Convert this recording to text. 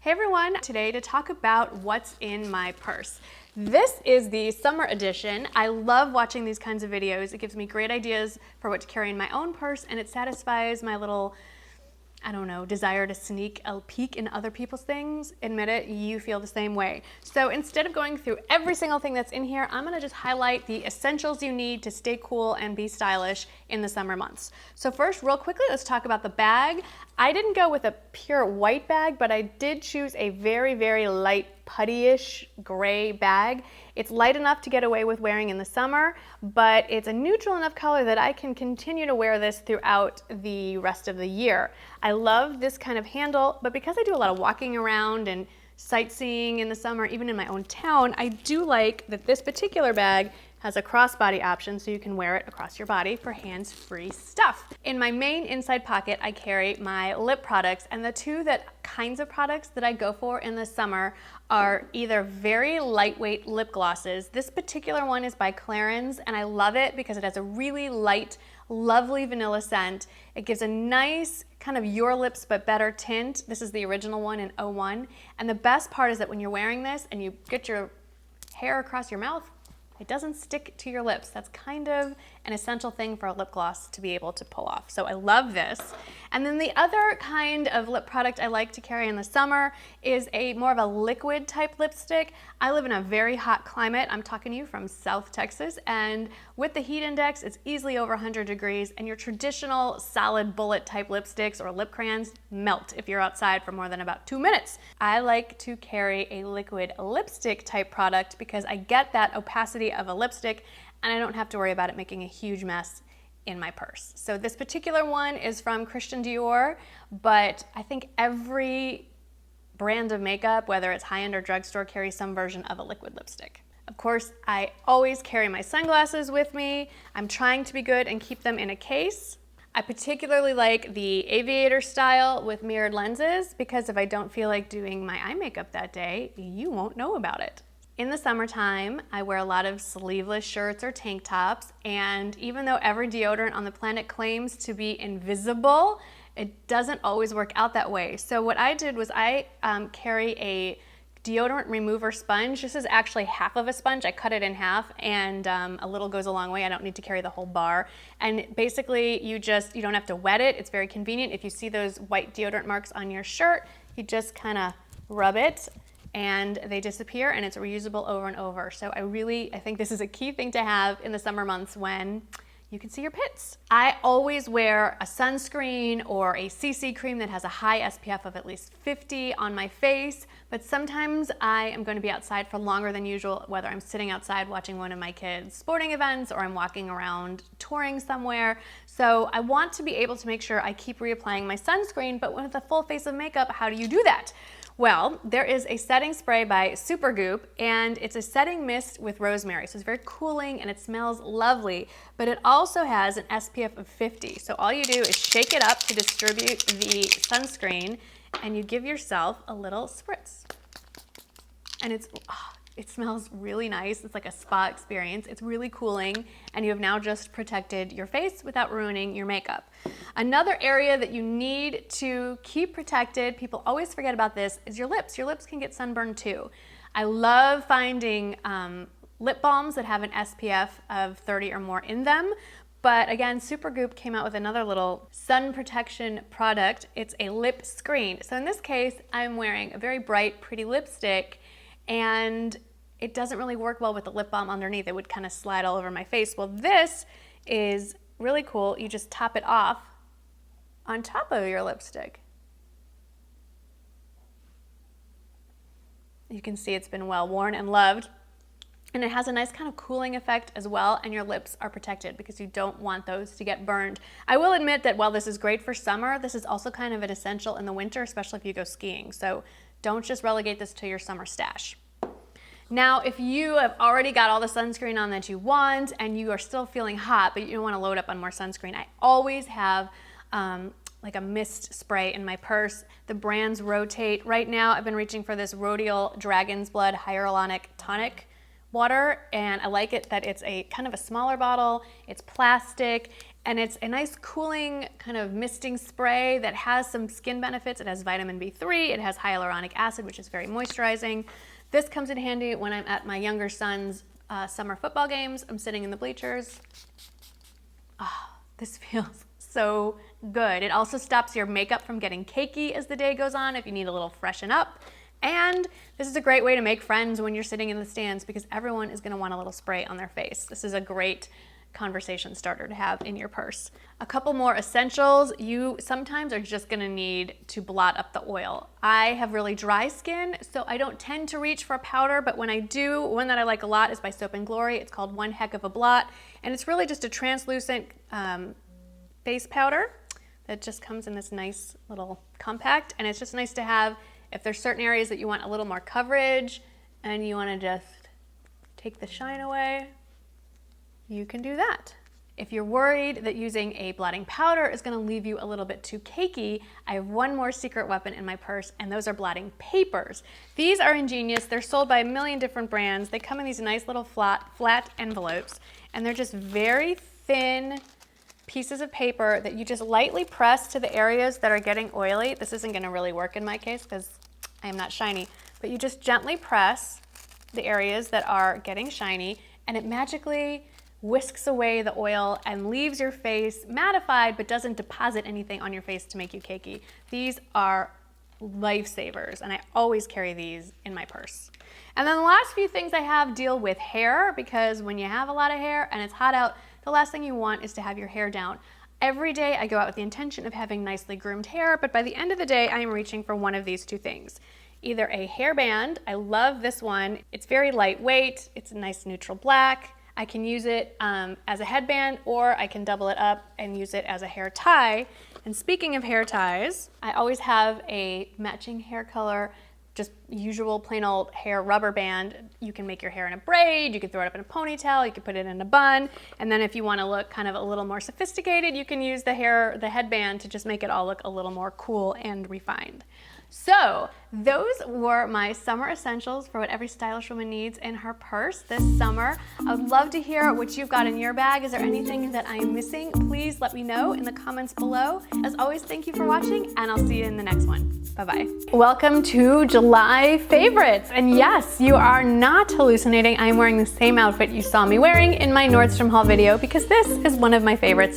Hey everyone, today to talk about what's in my purse. This is the summer edition. I love watching these kinds of videos. It gives me great ideas for what to carry in my own purse, and it satisfies my little, I don't know, desire to sneak a peek in other people's things. Admit it, you feel the same way. So instead of going through every single thing that's in here, I'm gonna just highlight the essentials you need to stay cool and be stylish in the summer months. So first, real quickly, let's talk about the bag. I didn't go with a pure white bag, but I did choose a very, very light puttyish gray bag. It's light enough to get away with wearing in the summer, but it's a neutral enough color that I can continue to wear this throughout the rest of the year. I love this kind of handle, but because I do a lot of walking around and sightseeing in the summer, even in my own town, I do like that this particular bag has a crossbody option so you can wear it across your body for hands-free stuff. In my main inside pocket, I carry my lip products, and the two kinds of products that I go for in the summer are either very lightweight lip glosses. This particular one is by Clarins, and I love it because it has a really light, lovely vanilla scent. It gives a nice kind of your lips but better tint. This is the original one in 01. And the best part is that when you're wearing this and you get your hair across your mouth, it doesn't stick to your lips. That's kind of an essential thing for a lip gloss to be able to pull off. So I love this. And then the other kind of lip product I like to carry in the summer is more of a liquid type lipstick. I live in a very hot climate. I'm talking to you from South Texas, and with the heat index, it's easily over 100 degrees, and your traditional solid bullet type lipsticks or lip crayons melt if you're outside for more than about 2 minutes. I like to carry a liquid lipstick type product because I get that opacity of a lipstick and I don't have to worry about it making a huge mess in my purse. So this particular one is from Christian Dior, but I think every brand of makeup, whether it's high-end or drugstore, carries some version of a liquid lipstick. Of course, I always carry my sunglasses with me. I'm trying to be good and keep them in a case. I particularly like the aviator style with mirrored lenses because if I don't feel like doing my eye makeup that day, you won't know about it. In the summertime, I wear a lot of sleeveless shirts or tank tops, and even though every deodorant on the planet claims to be invisible, it doesn't always work out that way. So what I did was I carry a deodorant remover sponge. This is actually half of a sponge. I cut it in half, and a little goes a long way. I don't need to carry the whole bar. And basically, you don't have to wet it. It's very convenient. If you see those white deodorant marks on your shirt, you just kind of rub it and they disappear, and it's reusable over and over. So I think this is a key thing to have in the summer months when you can see your pits. I always wear a sunscreen or a CC cream that has a high SPF of at least 50 on my face, but sometimes I am going to be outside for longer than usual, whether I'm sitting outside watching one of my kids' sporting events or I'm walking around touring somewhere. So I want to be able to make sure I keep reapplying my sunscreen, but with a full face of makeup, how do you do that? Well, there is a setting spray by Supergoop, and it's a setting mist with rosemary. So it's very cooling and it smells lovely, but it also has an SPF of 50. So all you do is shake it up to distribute the sunscreen, and you give yourself a little spritz. And it smells really nice. It's like a spa experience. It's really cooling, and you have now just protected your face without ruining your makeup. Another area that you need to keep protected, people always forget about this, is your lips. Your lips can get sunburned too. I love finding lip balms that have an SPF of 30 or more in them. But again, Supergoop came out with another little sun protection product. It's a lip screen. So in this case, I'm wearing a very bright, pretty lipstick, and it doesn't really work well with the lip balm underneath. It would kind of slide all over my face. Well, this is really cool. You just top it off on top of your lipstick. You can see it's been well worn and loved. And it has a nice kind of cooling effect as well, and your lips are protected because you don't want those to get burned. I will admit that while this is great for summer, this is also kind of an essential in the winter, especially if you go skiing. So don't just relegate this to your summer stash. Now, if you have already got all the sunscreen on that you want and you are still feeling hot, but you don't want to load up on more sunscreen, I always have like a mist spray in my purse. The brands rotate. Right now, I've been reaching for this Rodial Dragon's Blood Hyaluronic Tonic water, and I like it that it's a kind of a smaller bottle. It's plastic. and it's a nice cooling kind of misting spray that has some skin benefits. It has vitamin B3, it has hyaluronic acid, which is very moisturizing. This comes in handy when I'm at my younger son's summer football games. I'm sitting in the bleachers. Oh, this feels so good. It also stops your makeup from getting cakey as the day goes on if you need a little freshen up. And this is a great way to make friends when you're sitting in the stands because everyone is gonna want a little spray on their face. This is a great conversation starter to have in your purse. A couple more essentials. You sometimes are just gonna need to blot up the oil. I have really dry skin, so I don't tend to reach for a powder, but when I do, one that I like a lot is by Soap & Glory. It's called One Heck of a Blot, and it's really just a translucent face powder that just comes in this nice little compact, and it's just nice to have if there's certain areas that you want a little more coverage and you wanna just take the shine away, you can do that. If you're worried that using a blotting powder is gonna leave you a little bit too cakey, I have one more secret weapon in my purse, and those are blotting papers. These are ingenious. They're sold by a million different brands. They come in these nice little flat envelopes, and they're just very thin pieces of paper that you just lightly press to the areas that are getting oily. This isn't gonna really work in my case because I am not shiny, but you just gently press the areas that are getting shiny, and it magically whisks away the oil and leaves your face mattified but doesn't deposit anything on your face to make you cakey. These are lifesavers, and I always carry these in my purse. And then the last few things I have deal with hair, because when you have a lot of hair and it's hot out, the last thing you want is to have your hair down. Every day I go out with the intention of having nicely groomed hair, but by the end of the day I am reaching for one of these two things. Either a hairband, I love this one, it's very lightweight, it's a nice neutral black. I can use it as a headband, or I can double it up and use it as a hair tie. And speaking of hair ties, I always have a matching hair color, just usual plain old hair rubber band. You can make your hair in a braid, you can throw it up in a ponytail, you can put it in a bun, and then if you want to look kind of a little more sophisticated, you can use the headband to just make it all look a little more cool and refined. So those were my summer essentials for what every stylish woman needs in her purse this summer. I would love to hear what you've got in your bag. Is there anything that I am missing? Please let me know in the comments below. As always, thank you for watching, and I'll see you in the next one. Bye-bye. Welcome to July favorites. And yes, you are not hallucinating. I am wearing the same outfit you saw me wearing in my Nordstrom haul video because this is one of my favorites.